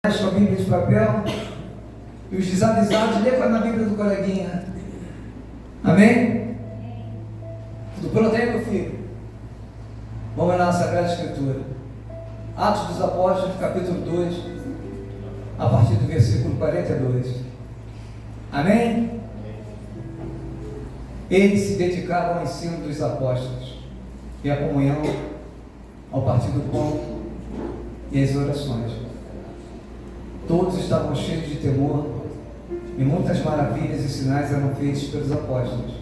Com a Bíblia de papel e os desavisados lê na Bíblia do coleguinha. Amém? Tudo pronto aí, meu filho? Vamos lá na Sagrada Escritura. Atos dos Apóstolos, capítulo 2, a partir do versículo 42. Amém? Eles se dedicavam ao ensino dos apóstolos e à comunhão, ao partir do pão e às orações. Todos estavam cheios de temor e muitas maravilhas e sinais eram feitos pelos apóstolos.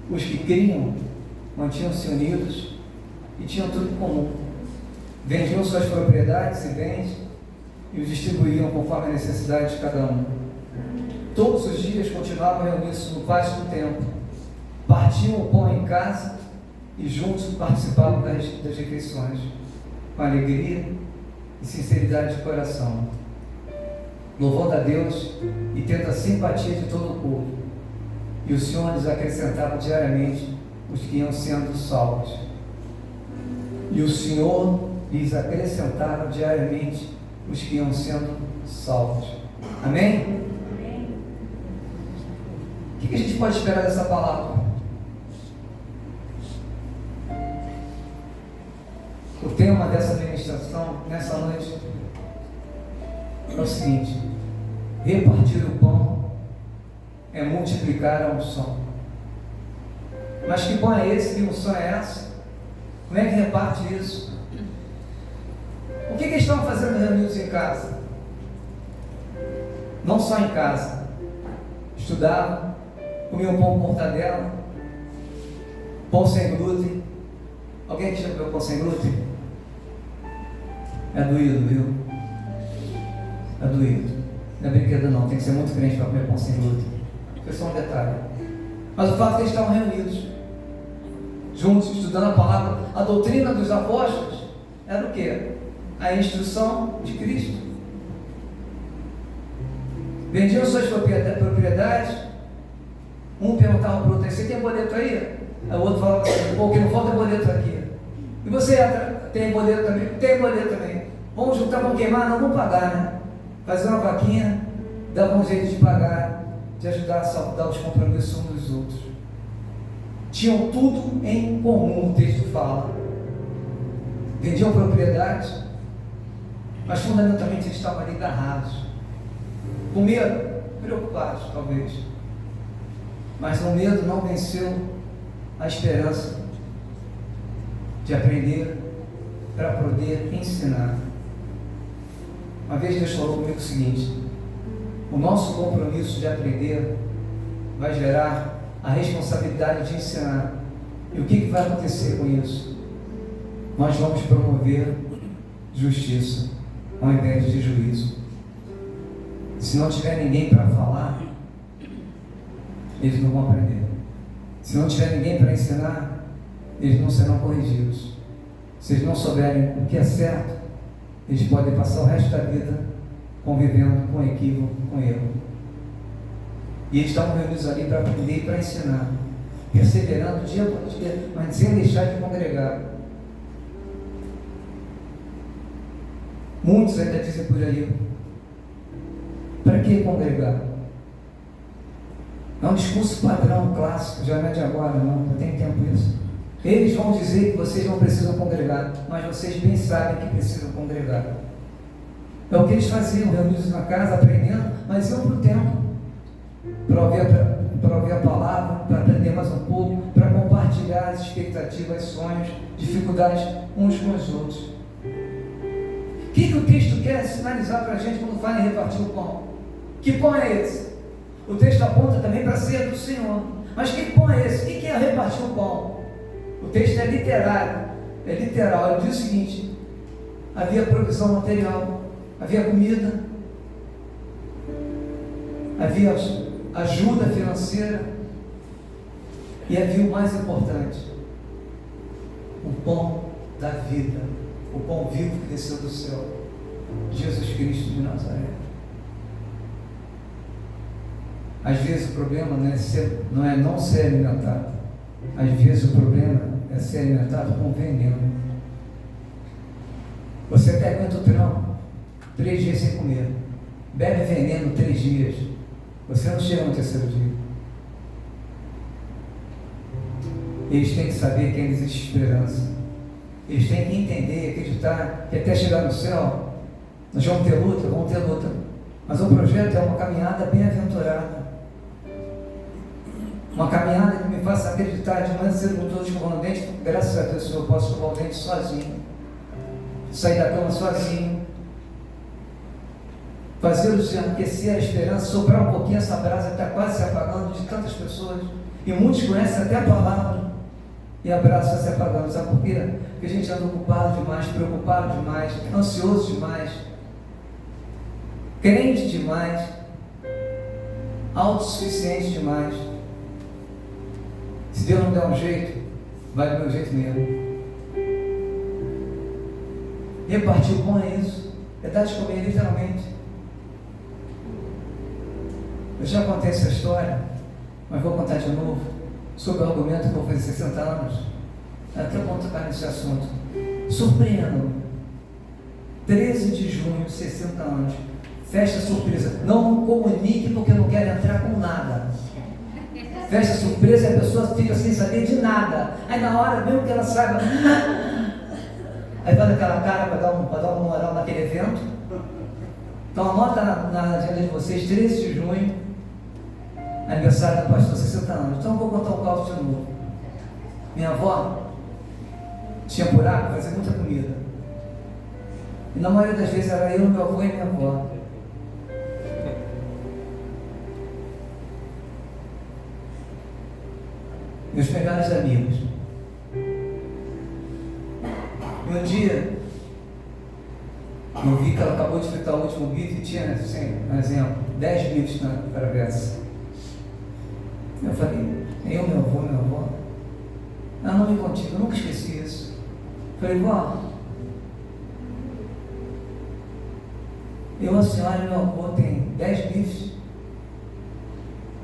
Os que criam mantinham-se unidos e tinham tudo em comum. Vendiam suas propriedades e bens e os distribuíam conforme a necessidade de cada um. Todos os dias continuavam reunidos no pátio do templo, partiam o pão em casa e juntos participavam das refeições, com alegria e sinceridade de coração, louvando a Deus e tendo a simpatia de todo o povo. E o Senhor lhes acrescentava diariamente os que iam sendo salvos. E o Senhor lhes acrescentava diariamente os que iam sendo salvos. Amém? Amém. O que a gente pode esperar dessa palavra? O tema dessa ministração nessa noite é o seguinte: repartir o pão é multiplicar a unção. Mas que pão é esse? Que unção é essa? Como é que reparte isso? O que eles estavam fazendo reunidos em casa? Não só em casa. Estudavam, comiam pão com mortadela, pão sem glúten. Alguém aqui já comeu pão sem glúten? É doído, viu? É doído. Não é brinquedo não, tem que ser muito crente para comer pão sem glúten. Foi só um detalhe. Mas o fato é que eles estavam reunidos, juntos, estudando a palavra. A doutrina dos apóstolos era o quê? A instrução de Cristo. Vendiam suas propriedades. Um perguntava para o outro: você tem boleto aí? Aí o outro falava assim: pô, o que não falta é boleto aqui. E você tem boleto também? Tem boleto também. Vamos juntar, vamos queimar? Não, vamos pagar, né? Fazer uma vaquinha, dava um jeito de pagar, de ajudar a saldar os compromissos uns dos outros. Tinham tudo em comum, o texto fala. Vendiam propriedades, mas fundamentalmente eles estavam ali agarrados, com medo, preocupados talvez. Mas o medo não venceu a esperança de aprender para poder ensinar. Uma vez Deus falou comigo o seguinte: o nosso compromisso de aprender vai gerar a responsabilidade de ensinar. E o que vai acontecer com isso? Nós vamos promover justiça ao invés de juízo. Se não tiver ninguém para falar, eles não vão aprender. Se não tiver ninguém para ensinar, eles não serão corrigidos. Se eles não souberem o que é certo, eles podem passar o resto da vida convivendo com equívoco, com erro. E eles estavam reunidos ali para aprender e para ensinar, perseverando dia após dia, mas sem deixar de congregar. Muitos ainda dizem por aí: para que congregar? É um discurso padrão, clássico, já não é de agora, não tem tempo isso. Eles vão dizer que vocês não precisam congregar, mas vocês bem sabem que precisam congregar. É o que eles faziam, reunidos na casa, aprendendo, mas iam para o templo para ouvir a palavra, para aprender mais um pouco, para compartilhar as expectativas, sonhos, dificuldades uns com os outros. O que o texto quer sinalizar para a gente quando fala em repartir o pão? Que pão é esse? O texto aponta também para a ceia do Senhor. Mas que pão é esse? O que é repartir o pão? O texto é literário, é literal. Ele diz o seguinte: havia provisão material, havia comida, havia ajuda financeira e havia o mais importante, o pão da vida, o pão vivo que desceu do céu, Jesus Cristo de Nazaré. Às vezes o problema não é não ser alimentado, às vezes o problema é ser alimentado com veneno. Você até aguenta o trampo, 3 dias sem comer, bebe veneno 3 dias, você não chega no terceiro dia. Eles têm que saber que ainda existe esperança. Eles têm que entender e acreditar que até chegar no céu, nós vamos ter luta, mas o projeto é uma caminhada bem-aventurada. Uma caminhada que me faça acreditar de manhã cedo com todos escovando o dente, graças a Deus, Senhor, eu posso escovar o dente sozinho, sair da cama sozinho, fazer-los aquecer a esperança, soprar um pouquinho essa brasa que está quase se apagando de tantas pessoas, e muitos conhecem até a palavra, e a brasa está se apagando. Sabe por quê? Porque a gente anda ocupado demais, preocupado demais, ansioso demais, crente demais, autossuficiente demais. Se Deus não der um jeito, vai do meu jeito mesmo. Repartir o pão é isso, é dar de comer literalmente. Eu já contei essa história, mas vou contar de novo, sobre o argumento que eu vou fazer 60 anos. Até bom tocar nesse assunto. Surpreendam-me. 13 de junho, 60 anos. Festa surpresa. Não comunique porque eu não quero entrar com nada. Festa surpresa e a pessoa fica sem saber de nada. Aí na hora, mesmo que ela saiba, aí faz aquela cara para dar uma moral naquele evento. Então anota na agenda de vocês, 13 de junho, aniversário do pastor, 60 anos. Então eu vou contar um caos de novo. Minha avó tinha buraco, fazia muita comida. E na maioria das vezes era eu, meu avô e minha avó. Meus melhores amigos. E um dia, eu vi que ela acabou de fritar o último bife e tinha, assim, um exemplo, 10 bifes na travessa. Eu falei, eu, meu avô, minha avó. Ela não me contigo, eu nunca esqueci isso. Falei, vó, eu, a senhora e meu avô tem 10 bifes.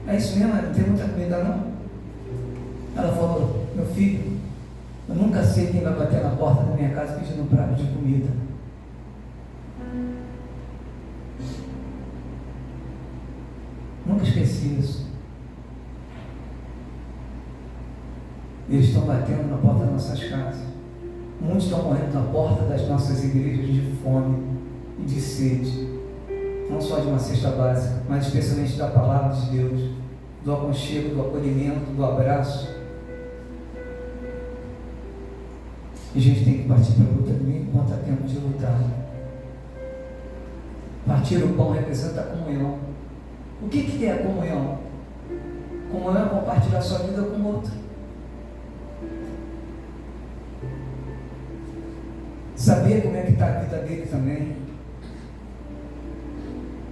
É isso mesmo, não tem muita comida não? Ela falou, meu filho, eu nunca sei quem vai bater na porta da minha casa pedindo um prato de comida. Nunca esqueci isso. Eles estão batendo na porta das nossas casas. Muitos estão morrendo na porta das nossas igrejas de fome e de sede. Não só de uma cesta básica, mas especialmente da palavra de Deus, do aconchego, do acolhimento, do abraço. E a gente tem que partir para a luta também enquanto há tempo de lutar. Partir o pão representa a comunhão. O que é a comunhão? Comunhão é compartilhar sua vida com o outro. Saber como é que está a vida dele também.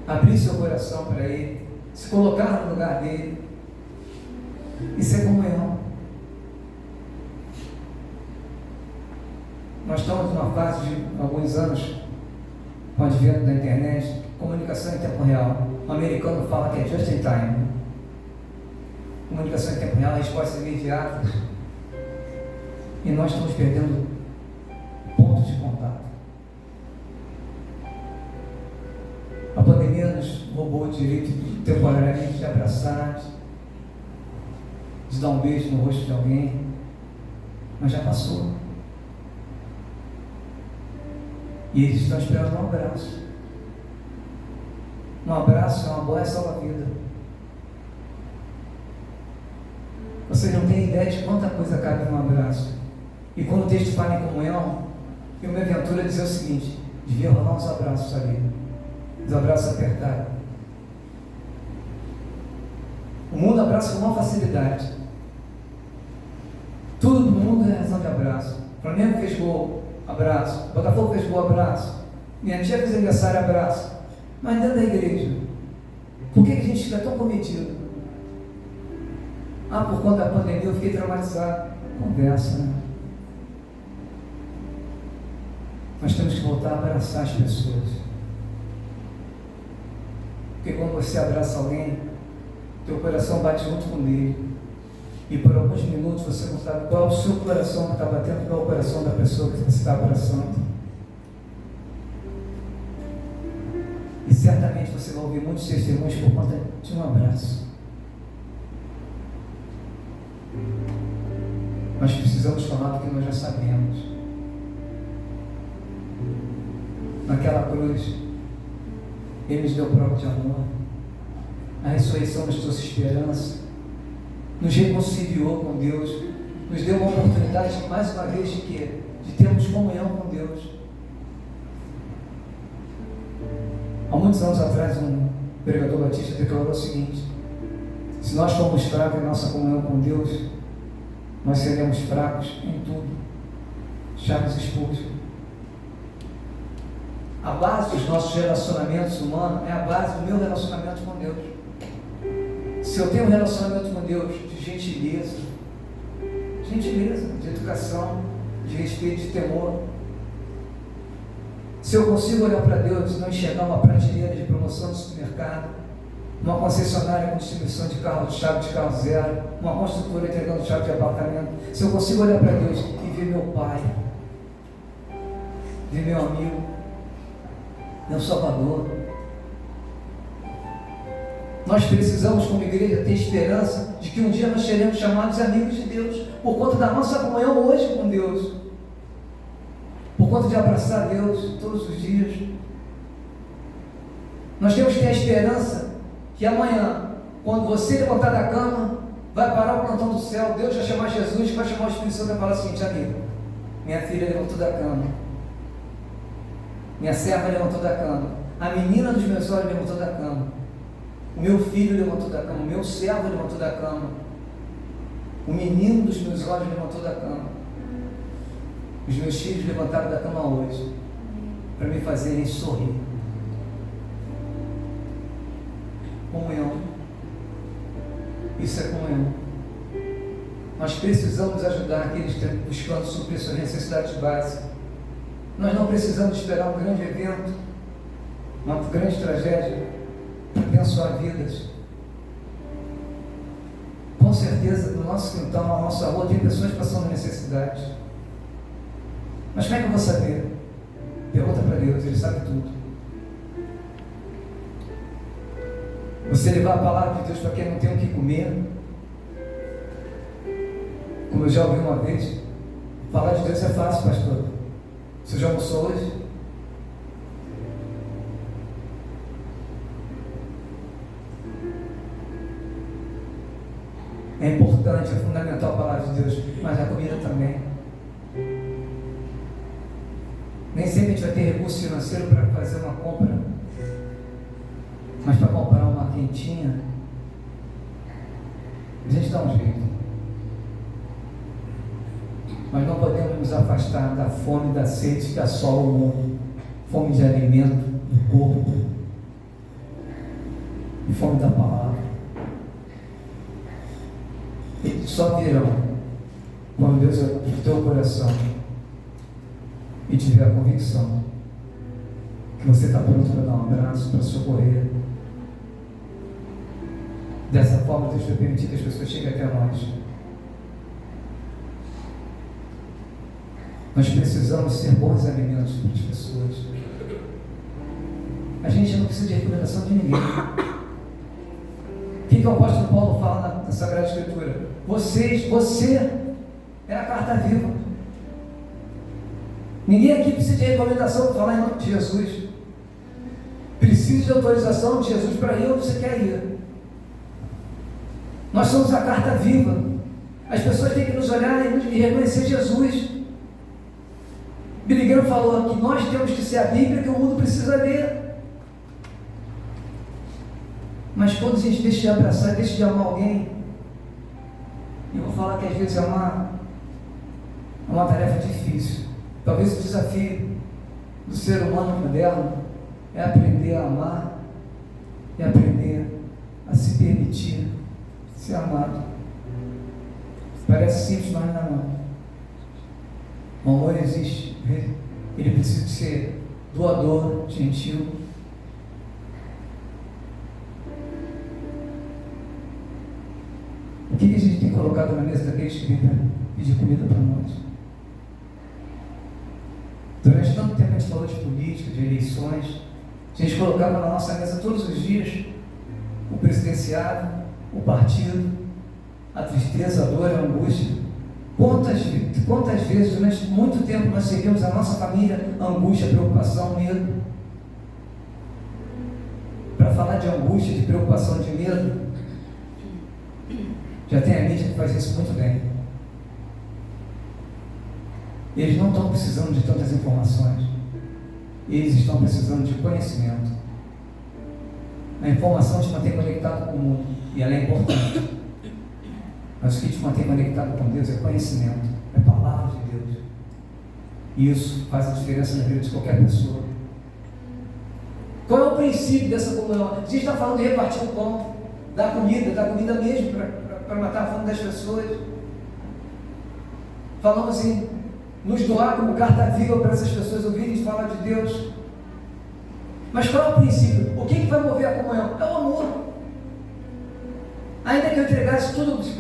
Abrir seu coração para ele. Se colocar no lugar dele. Isso é comunhão. Nós estamos numa fase de alguns anos, com o advento da internet, comunicação em tempo real. O americano fala que é just in time. Comunicação em tempo real, respostas imediatas. E nós estamos perdendo pontos de contato. A pandemia nos roubou o direito temporariamente de abraçar, de dar um beijo no rosto de alguém, mas já passou. E eles estão esperando um abraço. Um abraço é uma boa salva-vida. Vocês não têm ideia de quanta coisa cabe num abraço. E quando o texto fala em comunhão, eu me aventuro a dizer o seguinte: devia rolar uns abraços ali. Os abraços apertados. O mundo abraça com uma facilidade. Tudo no mundo é razão de abraço. O Flamengo fez gol, abraço. O Botafogo fez gol, abraço. Minha tia fez aniversário, abraço. Mas dentro da igreja, por que a gente fica tão cometido? Ah, por conta da pandemia eu fiquei traumatizado. Conversa, né? Nós temos que voltar a abraçar as pessoas. Porque quando você abraça alguém, teu coração bate junto com dele. E por alguns minutos você não sabe qual é o seu coração que está batendo, qual é o coração da pessoa que você está abraçando. certamente você vai ouvir muitos testemunhos por conta de um abraço. Nós precisamos falar do que nós já sabemos. Naquela cruz, Ele nos deu prova de amor. A ressurreição nos trouxe esperança, nos reconciliou com Deus, nos deu uma oportunidade, mais uma vez, de quê? De termos comunhão com Deus. Há muitos anos atrás, um pregador batista declarou o seguinte: se nós formos fracos em nossa comunhão com Deus, nós seremos fracos em tudo. Charles Spurgeon. A base dos nossos relacionamentos humanos é a base do meu relacionamento com Deus. Se eu tenho um relacionamento com Deus de gentileza, de educação, de respeito, de temor, se eu consigo olhar para Deus e não enxergar uma prateleira de promoção de supermercado, uma concessionária com distribuição de carro, de chave de carro zero, uma construtora entregando chave de apartamento, se eu consigo olhar para Deus e ver meu Pai, ver meu amigo, meu Salvador, nós precisamos, como igreja, ter esperança de que um dia nós seremos chamados amigos de Deus, por conta da nossa comunhão hoje com Deus, por conta de abraçar Deus todos os dias. Nós temos que ter a esperança que amanhã, quando você levantar da cama, vai parar o plantão do céu, Deus vai chamar Jesus, vai chamar o Espírito Santo e vai falar o seguinte: amigo, minha filha levantou da cama, minha serva levantou da cama, a menina dos meus olhos levantou da cama, o meu filho levantou da cama, o meu servo levantou da cama, o menino dos meus olhos levantou da cama. Os meus filhos levantaram da cama hoje para me fazerem sorrir. Comunhão. Isso é comunhão. Nós precisamos ajudar aqueles que estão buscando suprir suas necessidades básicas. Nós não precisamos esperar um grande evento, uma grande tragédia para abençoar vidas. Com certeza, no nosso quintal, na nossa rua, tem pessoas passando necessidades. Mas como é que eu vou saber? Pergunta para Deus, Ele sabe tudo. Você levar a palavra de Deus para quem não tem o que comer. Como eu já ouvi uma vez, falar de Deus é fácil, pastor. Você já almoçou hoje? É importante, é fundamental a palavra de Deus, mas a comida também. Nem sempre a gente vai ter recurso financeiro para fazer uma compra, mas para comprar uma quentinha, a gente dá um jeito. Mas não podemos nos afastar da fome, da sede que assola o mundo, fome de alimento do corpo e fome da palavra. Eles só virão quando Deus abrir o teu coração e tiver a convicção que você está pronto para dar um abraço, para socorrer. Dessa forma, Deus vai permitir que as pessoas cheguem até nós. Nós precisamos ser bons alimentos para as pessoas. A gente não precisa de recomendação de ninguém. O que o apóstolo Paulo fala na Sagrada Escritura? Você é a carta viva. Ninguém aqui precisa de recomendação para falar em nome de Jesus. Precisa de autorização de Jesus para ir onde você quer ir. Nós somos a carta viva. As pessoas têm que nos olhar e reconhecer Jesus. Billy Graham falou que nós temos que ser a Bíblia que o mundo precisa ler. Mas quando a gente deixa de abraçar, deixa de amar alguém, eu vou falar que às vezes amar é uma tarefa difícil. Talvez o desafio do ser humano moderno é aprender a amar e aprender a se permitir ser amado. Parece simples, mas não é não. O amor existe, ele precisa ser doador, gentil. O que a gente tem colocado na mesa daqueles que vêm para pedir comida para nós? Durante tanto tempo a gente falou de política, de eleições, A gente colocava na nossa mesa todos os dias o presidenciável, o partido, a tristeza, a dor, a angústia. Quantas vezes, durante muito tempo, nós servimos a nossa família, angústia, preocupação, medo. Para falar de angústia, de preocupação, de medo, já tem a mídia que faz isso muito bem. Eles não estão precisando de tantas informações. Eles estão precisando de conhecimento. A informação te mantém conectado com o mundo, e ela é importante. Mas o que te mantém conectado com Deus é conhecimento, é a palavra de Deus. E isso faz a diferença na vida de qualquer pessoa. Qual é o princípio dessa comunhão? A gente está falando de repartir o pão, dar comida mesmo para matar a fome das pessoas. Falamos em nos doar como carta viva para essas pessoas ouvirem falar de Deus. Mas qual é o princípio? O que vai mover a comunhão? É o amor. Ainda que eu entregasse tudo os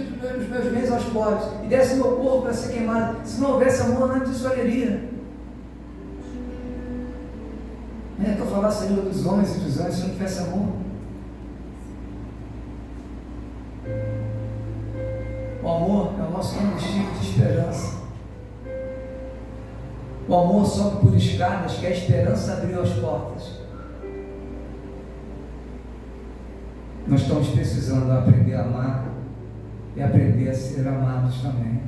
meus bens aos pobres e desse meu corpo para ser queimado, se não houvesse amor, nada disso valeria. Ainda que eu falasse a língua dos homens e dos anjos, se não tivesse amor. O amor é o nosso combustível de esperança. O amor sobe por escadas que a esperança abriu as portas. Nós estamos precisando aprender a amar e aprender a ser amados também.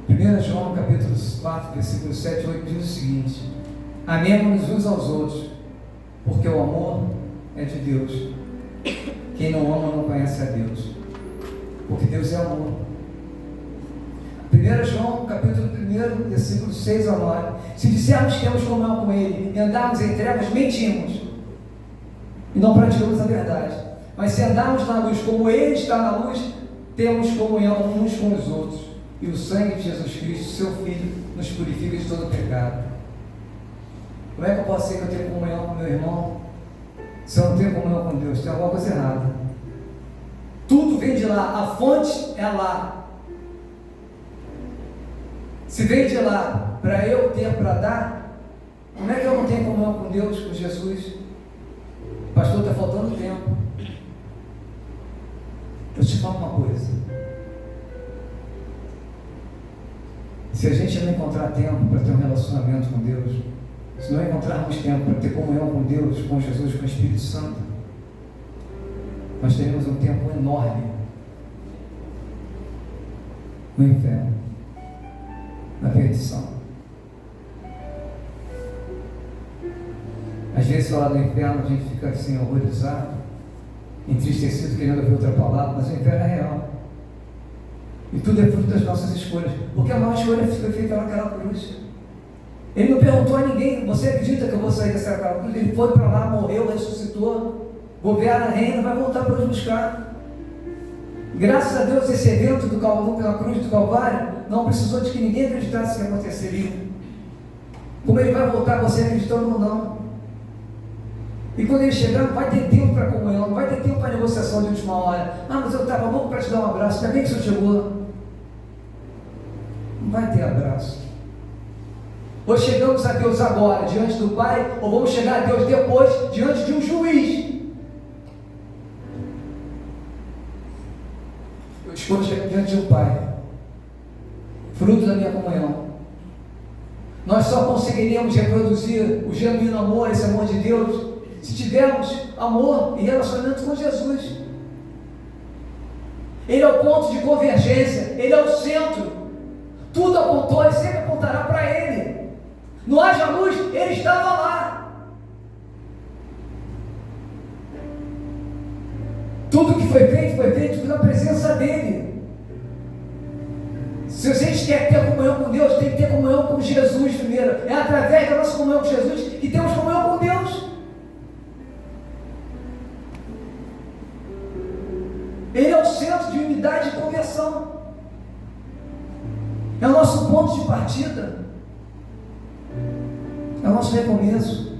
1 João capítulo 4, versículos 7 e 8 diz o seguinte: amemos-nos uns aos outros, porque o amor é de Deus. Quem não ama não conhece a Deus, porque Deus é amor. 1 João capítulo 1, versículos 6 a 9: se dissermos que temos comunhão com Ele e andarmos em trevas, mentimos e não praticamos a verdade. Mas se andarmos na luz como Ele está na luz, temos comunhão uns com os outros, e o sangue de Jesus Cristo, seu Filho, nos purifica de todo pecado. Como é que eu posso dizer que eu tenho comunhão com meu irmão se eu não tenho comunhão com Deus? Tem alguma coisa errada. Tudo vem de lá, a fonte é lá. Se vem de lá para eu ter para dar, como é que eu não tenho comunhão com Deus, com Jesus? Pastor, está faltando tempo. Eu te falo uma coisa: se a gente não encontrar tempo para ter um relacionamento com Deus, se não encontrarmos tempo para ter comunhão com Deus, com Jesus, com o Espírito Santo, nós teremos um tempo enorme no inferno, na perdição. Às vezes, falar do inferno, a gente fica assim, horrorizado, entristecido, querendo ouvir outra palavra, mas o inferno é real. E tudo é fruto das nossas escolhas, porque a maior escolha foi feita naquela cruz. Ele não perguntou a ninguém: você acredita que eu vou sair dessa cruz? Ele foi para lá, morreu, ressuscitou, governa, reina, vai voltar para nos buscar. Graças a Deus, esse evento do Calvário, pela cruz do Calvário, não precisou de que ninguém acreditasse que aconteceria. Como ele vai voltar, você acreditando ou não? E quando ele chegar, não vai ter tempo para comunhão, não vai ter tempo para negociação de última hora. Ah, mas eu estava louco para te dar um abraço, ainda bem que o senhor chegou. Não vai ter abraço. Ou chegamos a Deus agora, diante do Pai, ou vamos chegar a Deus depois, diante de um juiz. Eu escolho chegar diante de um Pai, fruto da minha comunhão. Nós só conseguiríamos reproduzir o genuíno amor, esse amor de Deus, se tivermos amor e relacionamento com Jesus. Ele é o ponto de convergência, Ele é o centro. Tudo apontou e sempre apontará para Ele. Não haja luz, Ele estava lá. Tudo que foi feito na presença dEle. Se a gente quer ter comunhão com Deus, tem que ter comunhão com Jesus primeiro. É através da nossa comunhão com Jesus que temos comunhão com Deus. Ele é o centro de unidade e conversão. É o nosso ponto de partida. É o nosso recomeço.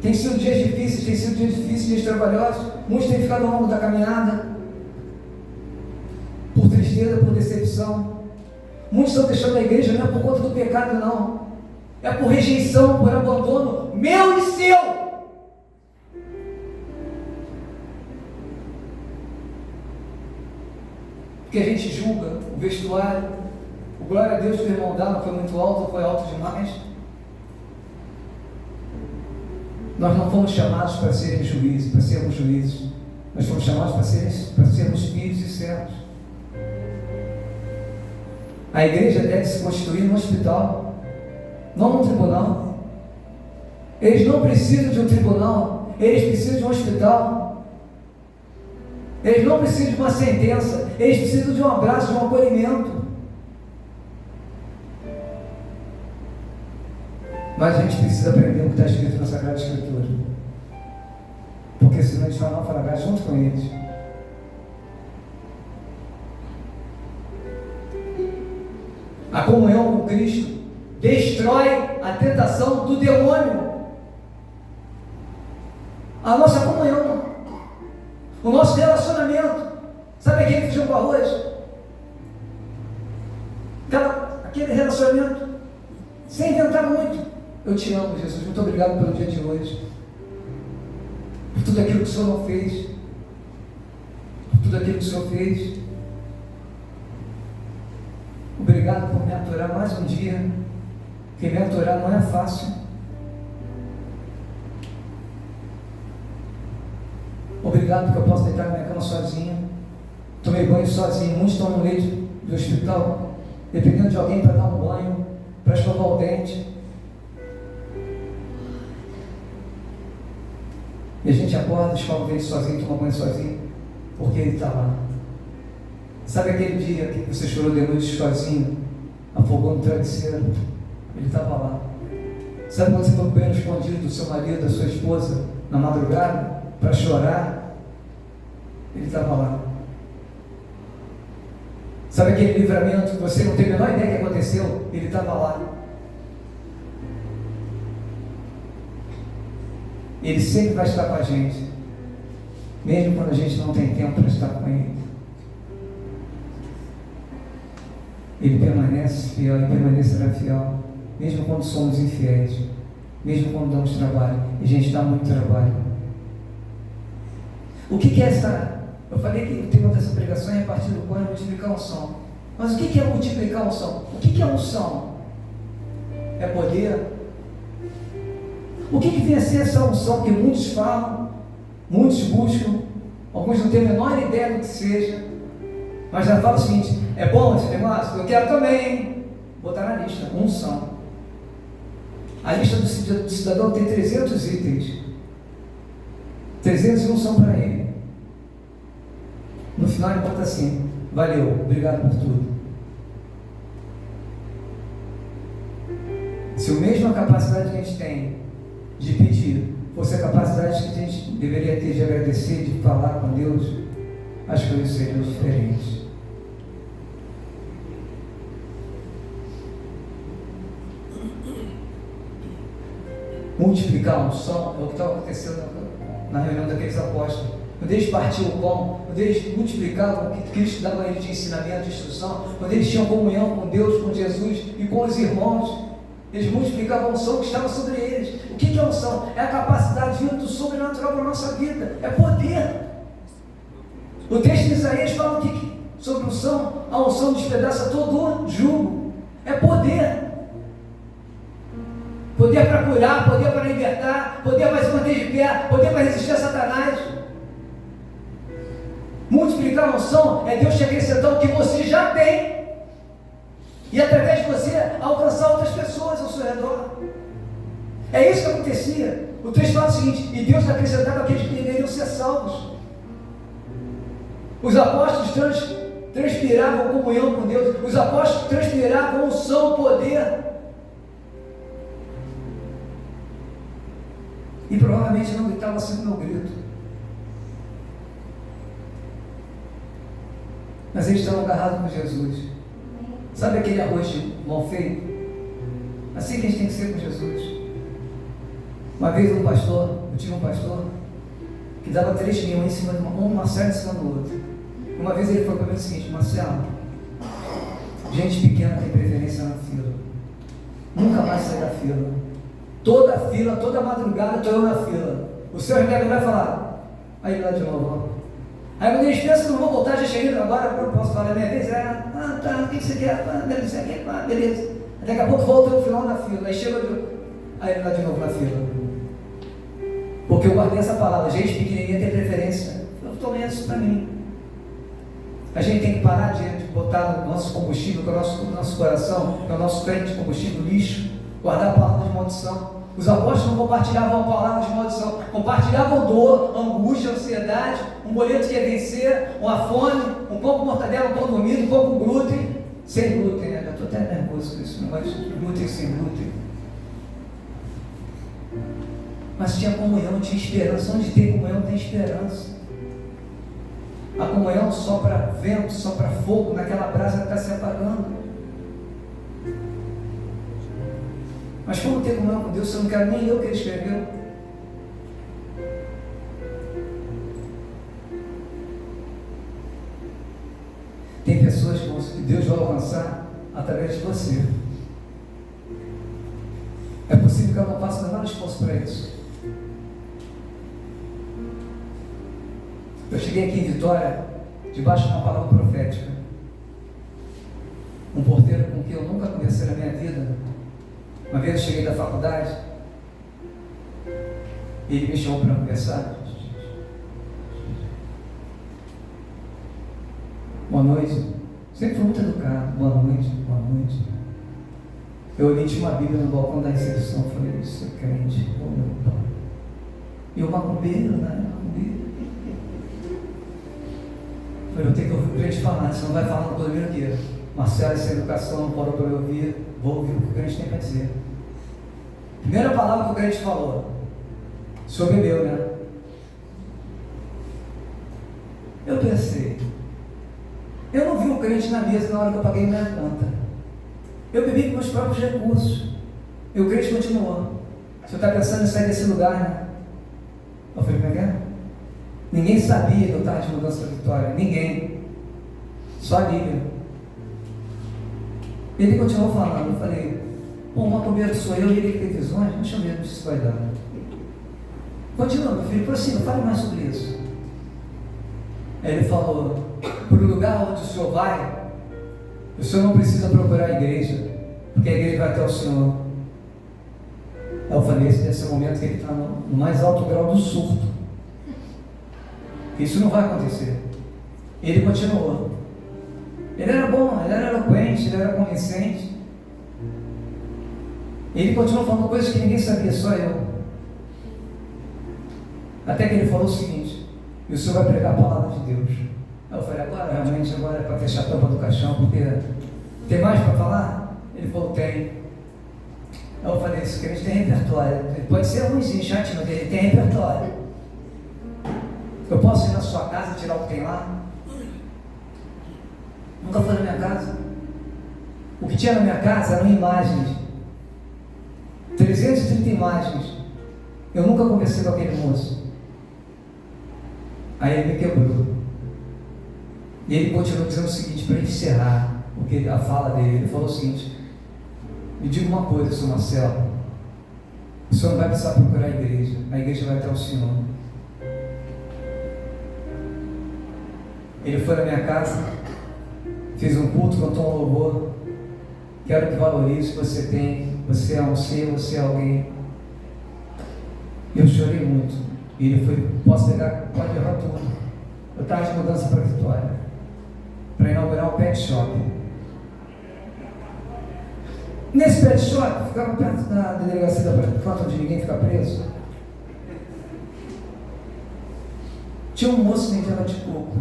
Tem sido dias difíceis, dias trabalhosos. Muitos têm ficado ao longo da caminhada, por tristeza, por decepção. Muitos estão deixando a igreja não é por conta do pecado, não. É por rejeição, por abandono meu e seu. Porque a gente julga o vestuário. O glória a Deus que o irmão dava foi muito alto, ou foi alto demais. Nós não fomos chamados para sermos juízes. Nós fomos chamados para sermos filhos e servos. A igreja deve se constituir num hospital, não num tribunal. Eles não precisam de um tribunal, eles precisam de um hospital. Eles não precisam de uma sentença, eles precisam de um abraço, de um acolhimento. Mas a gente precisa aprender o que está escrito na Sagrada Escritura, porque senão a gente vai naufragar junto com eles. A comunhão com Cristo destrói a tentação do demônio. A nossa comunhão, o nosso relacionamento, sabe aquele feijão com arroz? Aquele relacionamento, sem inventar muito. Eu te amo, Jesus, muito obrigado pelo dia de hoje, por tudo aquilo que o Senhor não fez, por tudo aquilo que o Senhor fez. Obrigado por me aturar mais um dia, porque me aturar não é fácil. Obrigado porque eu posso deitar na minha cama sozinho, tomei banho sozinho. Muitos estão no leito do hospital, dependendo de alguém para dar um banho, para escovar o dente. E a gente acorda, escova o dente sozinho, toma banho sozinho, porque Ele está lá. Sabe aquele dia que você chorou de noite sozinho, afogou no travesseiro? Ele estava lá. Sabe quando você foi bem escondido do seu marido, da sua esposa, na madrugada, para chorar? Ele estava lá. Sabe aquele livramento que você não tem a menor ideia que aconteceu? Ele estava lá. Ele sempre vai estar com a gente, mesmo quando a gente não tem tempo para estar com Ele. Ele permanece fiel e permanecerá fiel, mesmo quando somos infiéis, mesmo quando damos trabalho, e a gente dá muito trabalho. O que é essa? Eu falei que o tema dessa pregação é a partir do qual é multiplicar a unção. Mas o que é multiplicar a unção? O que é unção? É poder? O que vem a ser essa unção que muitos falam, muitos buscam, alguns não têm a menor ideia do que seja, mas já falam o seguinte: é bom esse negócio? Eu quero também. Botar na lista, unção. A lista do cidadão tem 300 itens, 301 são para ele. No final ele bota assim: valeu, obrigado por tudo. Se a mesma capacidade que a gente tem de pedir fosse a capacidade que a gente deveria ter de agradecer, de falar com Deus, as coisas seriam diferentes. Multiplicar a unção é o que estava acontecendo na reunião daqueles apóstolos. Quando eles partiam o pão, quando eles multiplicavam o que Cristo dava a eles de ensinamento, de instrução, quando eles tinham comunhão com Deus, com Jesus e com os irmãos, eles multiplicavam a unção que estava sobre eles. O que é a unção? É a capacidade vindo do sobrenatural para a nossa vida, é poder. O texto de Isaías fala sobre unção. A unção despedaça todo o jugo, é poder. Poder para curar, poder para libertar, poder para se manter de pé, poder para resistir a Satanás. Multiplicar a unção é Deus te acrescentar o que você já tem e através de você alcançar outras pessoas ao seu redor. É isso que acontecia. O texto fala o seguinte: e Deus acrescentava aqueles que deveriam ser salvos. Os apóstolos transpiravam comunhão com Deus, os apóstolos transpiravam unção, poder. E provavelmente não gritava assim como eu grito, mas eles estavam agarrados com Jesus. Sabe aquele arroz mal feito? Assim que a gente tem que ser com Jesus. Uma vez eu tinha um pastor que dava 3 mil em cima de uma Marcelo em cima do outro. Uma vez ele falou para mim o seguinte: Marcelo, Gente pequena tem preferência na fila. Nunca mais sai da fila. Toda fila, toda madrugada, estou eu na fila. O senhor vai falar, aí lá de novo. Aí quando eles pensam que não vou voltar, já cheguei, agora eu posso falar, minha vez tá, o que você quer? Beleza. Daqui a pouco volta no final da fila, aí chega aí lá de novo na fila. Porque eu guardei essa palavra, gente pequenininha tem preferência. Eu tomei isso para mim. A gente tem que parar de botar no nosso combustível, que é o nosso coração, que é o nosso crente, combustível lixo, guardar a palavra de maldição. Os apóstolos não compartilhavam a palavra de maldição, compartilhavam dor, angústia, ansiedade, um boleto que ia vencer, uma fome, um pouco de mortadela, um pouco de comida, um pouco de glúten, sem glúten, né? Já estou até nervoso com isso, mas glúten sem glúten. Mas tinha comunhão, tinha esperança. Onde tem comunhão, tem esperança. A comunhão sopra vento, sopra fogo naquela brasa que está se apagando. Mas como ter comunhão com Deus, eu não quero nem ler o que ele escreveu. Tem pessoas que Deus vai alcançar através de você. É possível que eu não faça o menor esforço para isso. Eu cheguei aqui em Vitória, debaixo de uma palavra profética. Um porteiro com quem eu nunca conversei na minha vida. Uma vez eu cheguei da faculdade, ele me chamou para conversar. Boa noite. Sempre fui muito educado. Boa noite. Eu olhei, tinha uma Bíblia no balcão da recepção. Falei, isso é crente, ô meu pai. E o macumbeiro, né? Falei, eu tenho que ouvir o crente falar, senão vai falar no condomínio aqui. Marcelo, essa educação não parou para eu ouvir, vou ouvir o que o crente tem para dizer. Primeira palavra que o crente falou, o senhor bebeu, né? Eu pensei, eu não vi um crente na mesa na hora que eu paguei minha conta. Eu bebi com meus próprios recursos. E o crente continuou. O senhor está pensando em sair desse lugar, né? Eu falei, como é que é? Ninguém sabia que eu estava de mudança para Vitória. Ninguém. Só a Lívia. Ele continuou falando. Eu falei, bom, o macumbeiro sou eu e ele que tem visões. Deixa eu ver se isso vai dar. Continua, meu filho, prossiga, fale mais sobre isso. Aí ele falou, para o lugar onde o senhor vai, o senhor não precisa procurar a igreja, porque a igreja vai até o senhor. Aí eu falei, esse deve ser o momento que ele está no mais alto grau do surto. Isso não vai acontecer. Ele continuou. Ele era bom, ele era eloquente, ele era convincente. Ele continuou falando coisas que ninguém sabia, só eu. Até que ele falou o seguinte, e o senhor vai pregar a palavra de Deus. Aí eu falei, agora realmente agora é para fechar a tampa do caixão, porque tem mais para falar? Ele falou, tem. Aí eu falei, esse crente tem repertório. Ele pode ser ruimzinho, chatinho, mas ele tem repertório. Eu posso ir na sua casa e tirar o que tem lá? Nunca foi na minha casa. O que tinha na minha casa eram imagens. 330 imagens. Eu nunca conversei com aquele moço. Aí ele me quebrou. E ele continuou dizendo o seguinte, para encerrar a fala dele, ele falou o seguinte, me diga uma coisa, senhor Marcelo, o senhor não vai precisar procurar a igreja vai até o senhor. Ele foi na minha casa, fez um culto, cantou um louvor, quero que valorize o que você tem, você é um ser, você é alguém. Eu chorei muito. E ele foi, pode levar tudo. Eu estava de mudança para Vitória, para inaugurar o pet shop. Nesse pet shop, ficava perto da delegacia da Praticante, onde ninguém fica preso. Tinha um moço que vendia de coco.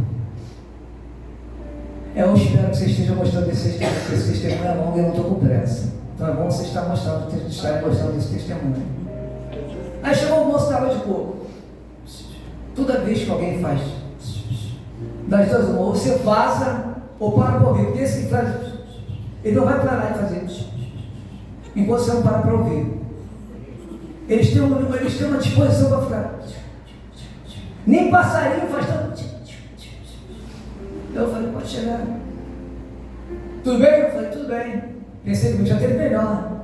Eu espero que você esteja mostrando desse testemunho, porque esse testemunho é longo e eu não estou com pressa. Então é bom você estar mostrando desse testemunho. Aí chegou o moço da água de coco. Toda vez que alguém faz das duas uma, ou você vaza ou para para ouvir, porque esse que faz, ele não vai parar de fazer enquanto você não para para ouvir. Eles têm uma disposição para ficar. Nem passarinho faz tanto. Eu falei, pode chegar. Tudo bem? Eu falei, tudo bem. Pensei que já teve melhor.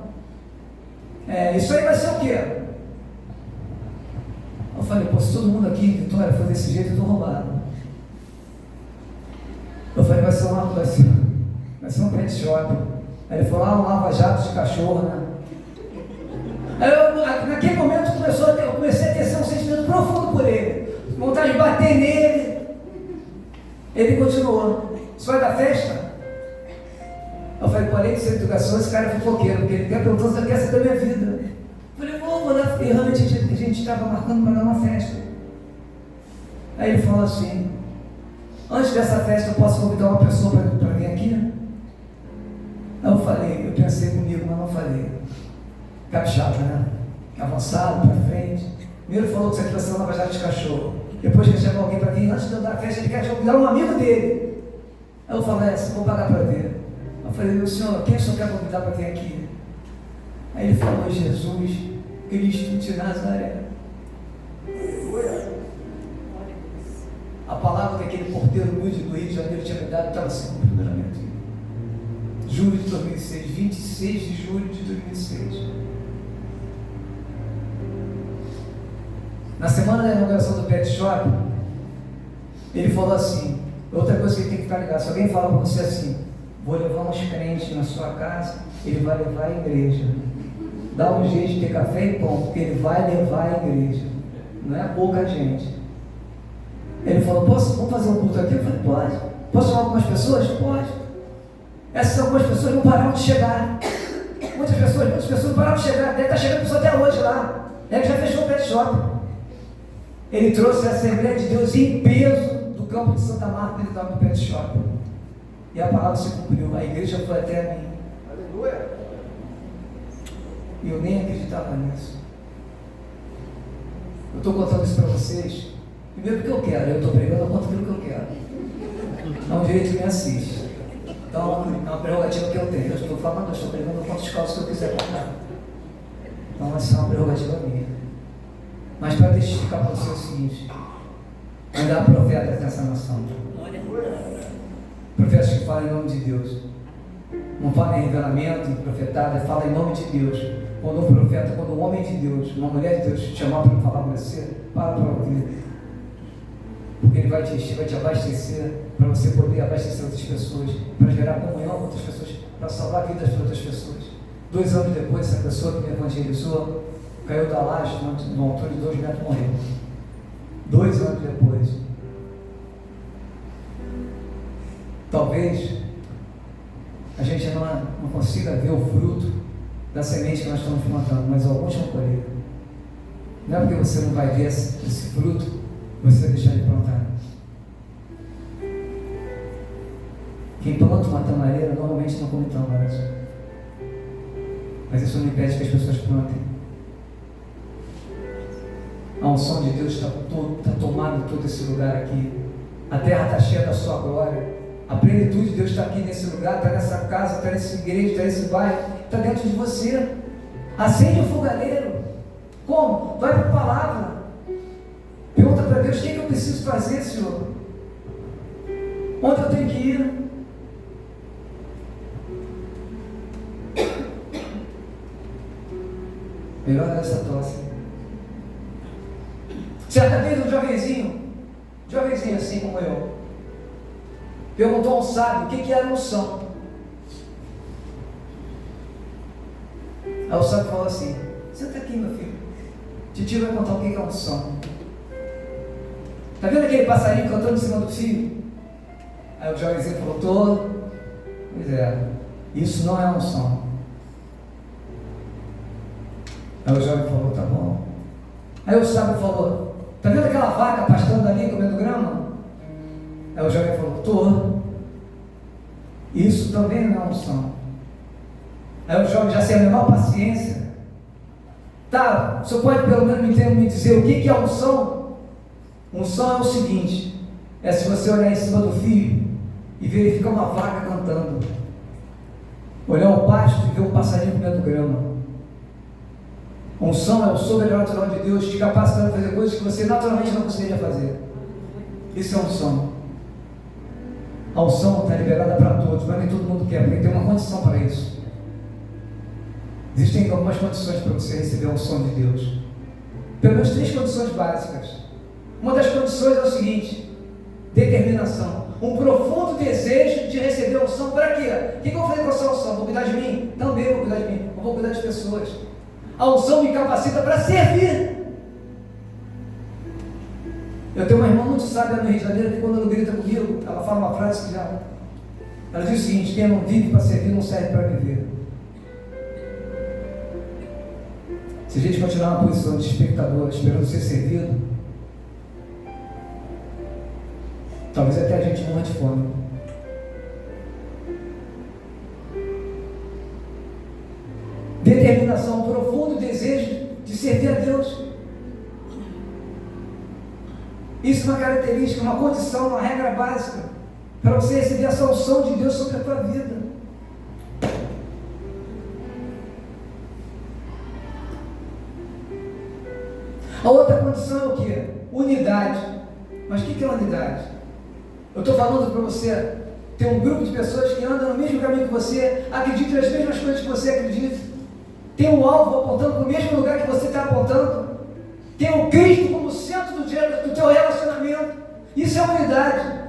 Isso aí vai ser o quê? Eu falei, pô, se todo mundo aqui em Vitória for desse jeito, eu estou roubado. Eu falei, vai ser um pet shop. Aí ele falou, um lava-jato de cachorro, né? Aí naquele momento eu comecei a ter um sentimento profundo por ele. Vontade de bater nele. Ele continuou. Você vai dar festa? Eu falei, pô, além de ser educação, esse cara é fofoqueiro, porque ele perguntou se eu quero saber da minha vida. Eu falei, vou dar. E realmente a gente estava marcando para dar uma festa. Aí ele falou assim, antes dessa festa eu posso convidar uma pessoa para vir aqui? Aí eu falei, eu pensei comigo, mas não falei. Capixaba, né? Avançado, para frente. Primeiro falou que você vai ser uma lava-jato de cachorro. Depois que chegou alguém para vir, antes de eu dar a festa, ele quer convidar um amigo dele. Aí eu falei, vou pagar para ver. Eu falei, meu senhor, quem o senhor quer convidar para vir aqui? Aí ele falou, Jesus Cristo de Nazaré. A palavra que aquele porteiro humilde do Rio de Janeiro tinha me dado estava se cumprindo na minha vida. Julho de 2006, 26 de julho de 2006. Na semana da inauguração do Pet Shop, ele falou assim, outra coisa que ele tem que ficar ligado, se alguém falar para você assim, vou levar uns crentes na sua casa, ele vai levar a igreja. Dá um jeito de ter café e pão, porque ele vai levar a igreja. Não é pouca gente. Ele falou, vamos fazer um culto aqui? Eu falei, pode. Posso chamar algumas pessoas? Pode. Essas algumas pessoas não pararam de chegar. Muitas pessoas não pararam de chegar. Deve estar chegando pessoa até hoje lá. É que já fechou o Pet Shop. Ele trouxe a Assembleia de Deus em peso do campo de Santa Marta, ele estava no Pet Shop. E a palavra se cumpriu. A igreja foi até a mim. Aleluia. E eu nem acreditava nisso. Eu estou contando isso para vocês. Primeiro porque eu quero. Eu estou pregando, eu conto aquilo que eu quero. É um direito que me assiste. Então, é uma prerrogativa que eu tenho. Eu estou falando, eu estou pregando, eu conto os causos que eu quiser contar. Então, essa é uma prerrogativa minha. Mas para testificar para você o seguinte: ainda há profetas nessa nação. Profetas que falam em nome de Deus. Não fala em revelamento, em profetada, fala em nome de Deus. Quando um profeta, quando um homem de Deus, uma mulher de Deus te chamar para falar com você, para ouvir. Porque ele vai te encher, vai te abastecer, para você poder abastecer outras pessoas, para gerar comunhão com outras pessoas, para salvar vidas para outras pessoas. 2 anos depois, essa pessoa que me evangelizou caiu da laje, numa altura de 2 metros, morreu. 2 anos depois. Talvez a gente não consiga ver o fruto da semente que nós estamos plantando, mas alguns vão colher. Não é porque você não vai ver esse fruto, você vai deixar de plantar. Quem planta uma tamareira normalmente não come tâmaras. Mas isso não impede que as pessoas plantem. A unção de Deus está tomando todo esse lugar aqui. A terra está cheia da sua glória. A plenitude de Deus está aqui nesse lugar, está nessa casa, está nessa igreja, está nesse bairro, está dentro de você. Acende o fogareiro. Como? Vai para a palavra. Pergunta para Deus: o que eu preciso fazer, Senhor? Onde eu tenho que ir? Melhor dessa tosse. Certa vez um jovenzinho assim como eu, perguntou a um sábio o que era unção. Aí o sábio falou assim: senta aqui, meu filho, titio vai contar o que é unção. Está vendo aquele passarinho cantando em cima do fio? Aí o jovenzinho falou: pois é, isso não é unção. Aí o jovem falou: tá bom. Aí o sábio falou: tá vendo aquela vaca pastando ali, comendo grama? Aí o jovem falou: tô. Isso também não é unção. Aí o jovem, já sem a menor paciência: tá, o senhor pode pelo menos me dizer o que é unção? Unção é o seguinte: é se você olhar em cima do fio e verificar uma vaca cantando, olhar o pasto e ver um passarinho comendo grama. Unção é o sobrenatural de Deus te capacitando a fazer coisas que você naturalmente não conseguiria fazer. Isso é unção. A unção está liberada para todos, mas nem todo mundo quer, porque tem uma condição para isso. Existem algumas condições para você receber a unção de Deus. Pelo menos 3 condições básicas. Uma das condições é o seguinte: determinação. Um profundo desejo de receber a unção. Para quê? O que eu vou fazer com essa unção? Vou cuidar de mim? Também vou cuidar de mim. Eu vou cuidar das pessoas. A unção me capacita para servir. Eu tenho uma irmã muito sábia no Rio de Janeiro que, quando ela grita comigo, ela fala uma frase que já... Ela diz o seguinte: quem não vive para servir não serve para viver. Se a gente continuar na posição de espectador, esperando ser servido, talvez até a gente morra de fome. Determinação, um profundo desejo de servir a Deus. Isso é uma característica, uma condição, uma regra básica para você receber essa unção de Deus sobre a tua vida. A outra condição é o quê? Unidade. Mas o que é unidade? Eu estou falando para você ter um grupo de pessoas que andam no mesmo caminho que você, acreditam nas mesmas coisas que você acredita, tem um alvo apontando para o mesmo lugar que você está apontando, tem o Cristo como centro do teu relacionamento. Isso é unidade.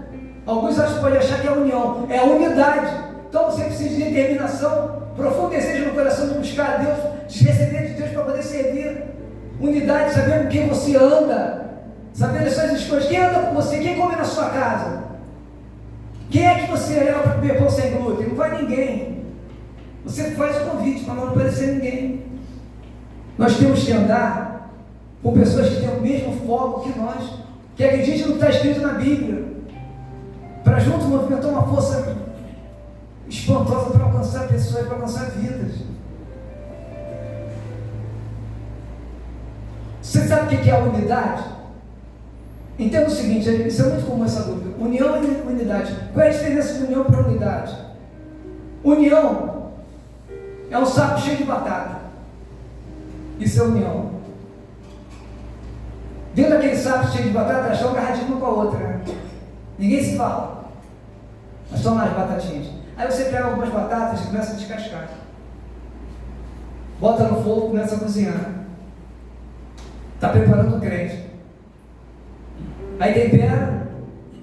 Alguns podem achar que é união, é a unidade. Então você precisa de determinação, profundo desejo no coração de buscar a Deus, de receber de Deus para poder servir. Unidade, sabendo com quem você anda, sabendo as suas escolhas, quem anda com você, quem come na sua casa, quem é que você leva para comer pão sem glúten? Não vai ninguém. Você faz o convite, mas não aparecer ninguém. Nós temos que andar com pessoas que têm o mesmo foco que nós, que acreditam no que está escrito na Bíblia, para juntos movimentar uma força espantosa para alcançar pessoas, para alcançar vidas. Você sabe o que é a unidade? Entenda o seguinte, isso é muito comum essa dúvida: união e unidade. Qual é a diferença de união para unidade? União é um saco cheio de batata. Isso é união. Dentro daquele saco cheio de batata, elas estão agarradinhas uma com a outra, né? Ninguém se fala. Mas estão lá as batatinhas. Aí você pega algumas batatas e começa a descascar. Bota no fogo e começa a cozinhar. Está preparando o crente. Aí tempera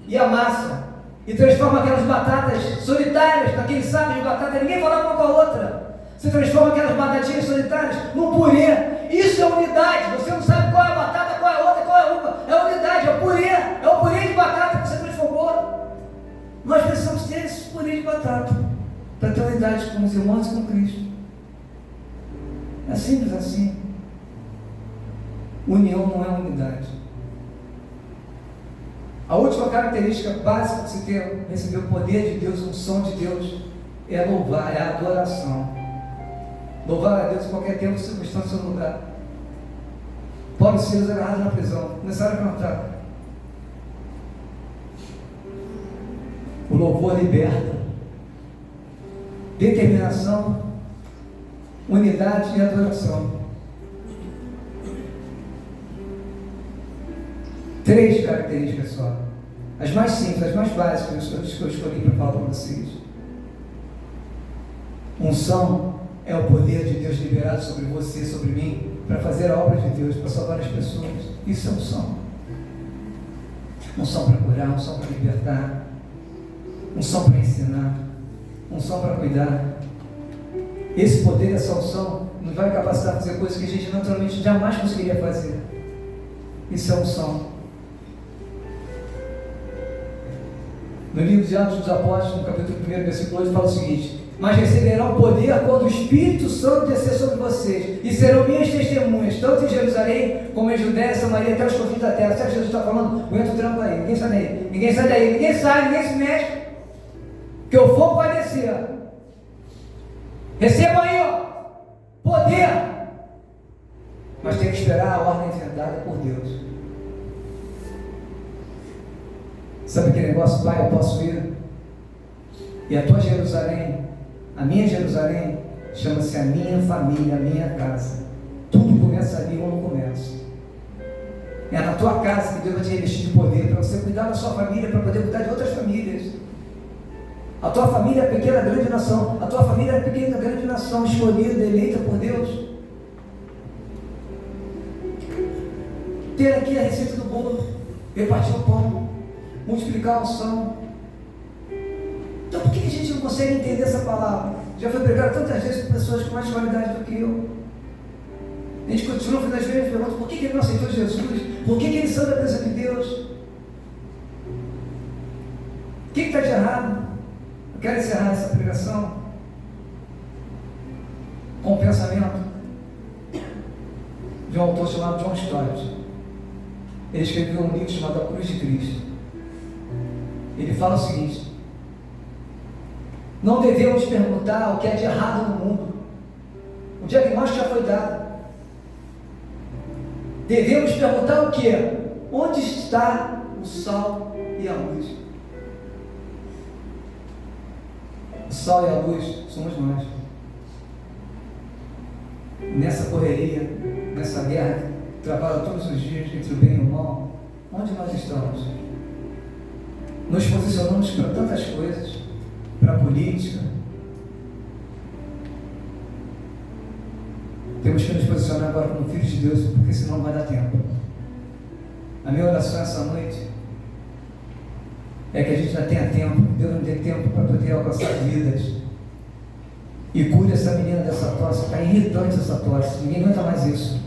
e amassa. E transforma aquelas batatas solitárias naquele saco de batata. Ninguém fala uma com a outra. Você transforma aquelas batatinhas solitárias num purê. Isso é unidade. Você não sabe qual é a batata, qual é a outra, qual é uma. É unidade, é o purê. É o purê de batata que você transformou. Nós precisamos ter esse purê de batata para ter unidade com os irmãos e com Cristo. É simples assim. União não é unidade. A última característica básica de você receber o poder de Deus, a unção de Deus, é louvar, é a adoração. Louvar a Deus em qualquer tempo, circunstância ou lugar. Paulo e Silas agarrados na prisão, começaram a cantar. O louvor liberta. Determinação, unidade e adoração. 3 características só. As mais simples, as mais básicas, que eu escolhi para falar para vocês. Unção é o poder de Deus liberado sobre você, sobre mim, para fazer a obra de Deus, para salvar as pessoas. Isso é unção. Unção para curar, unção para libertar, unção para ensinar, unção para cuidar. Esse poder, essa unção, nos vai capacitar a fazer coisas que a gente naturalmente jamais conseguiria fazer. Isso é unção. No livro de Atos dos Apóstolos, no capítulo 1, versículo 8, fala o seguinte: mas receberão poder quando o Espírito Santo descer sobre vocês, e serão minhas testemunhas, tanto em Jerusalém, como em Judéia, Samaria, até os confins da terra. Sabe o que Jesus está falando? Aguenta o tranco aí, ninguém sai daí, ninguém sai daí, ninguém sai, ninguém se mexe, que o fogo vai descer. Receba aí, ó, poder, mas tem que esperar a ordem dada por Deus. Sabe aquele negócio, Pai, eu posso ir? E a tua Jerusalém, a minha Jerusalém, chama-se a minha família, a minha casa. Tudo começa ali ou não começa. É na tua casa que Deus vai te revestir de poder para você cuidar da sua família, para poder cuidar de outras famílias. A tua família é pequena, grande nação. A tua família é pequena, grande nação, escolhida, eleita por Deus. Ter aqui a receita do bolo, repartir o pão, multiplicar a unção. Então por que a gente não consegue entender essa palavra? Já foi pregado tantas vezes por pessoas com mais qualidade do que eu. A gente continua fazendo as mesmas perguntas. Por que ele não aceitou Jesus? Por que ele saiu da presença de Deus? O que está de errado? Eu quero encerrar essa pregação com um pensamento de um autor chamado John Stott. Ele escreveu um livro chamado A Cruz de Cristo. Ele fala o seguinte: não devemos perguntar o que é de errado no mundo. O diagnóstico já foi dado. Devemos perguntar o que? Onde está o sal e a luz? O sal e a luz somos nós. Nessa correria, nessa guerra que trabalha todos os dias entre o bem e o mal, onde nós estamos? Nos posicionamos para tantas coisas, para a política. Temos que nos posicionar agora como filhos de Deus, porque senão não vai dar tempo. A minha oração essa noite é que a gente já tenha tempo, Deus não dê tempo para poder alcançar vidas. E cure essa menina dessa tosse, está irritante essa tosse, ninguém aguenta mais isso.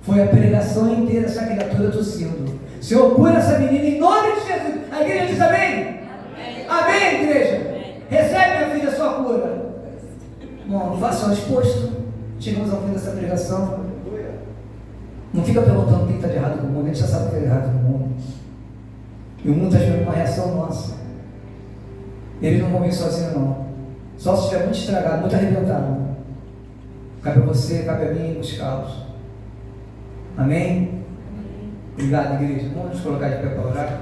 Foi a pregação inteira essa criatura tossindo. Senhor, cura essa menina em nome de Jesus. A igreja diz amém? Amém, amém, igreja? Amém. Recebe, minha filha, a sua cura. Bom, faça o exposto. Chegamos ao fim dessa pregação. Não fica perguntando o que está de errado com o mundo, a gente já sabe o que está de errado com o mundo. E o mundo está esperando uma reação nossa. Eles não vão vir sozinhos, não. Só se estiver muito estragado, muito arrebentado. Cabe a você, cabe a mim buscá-los. Amém? Obrigado, igreja. Vamos nos colocar de pé para orar.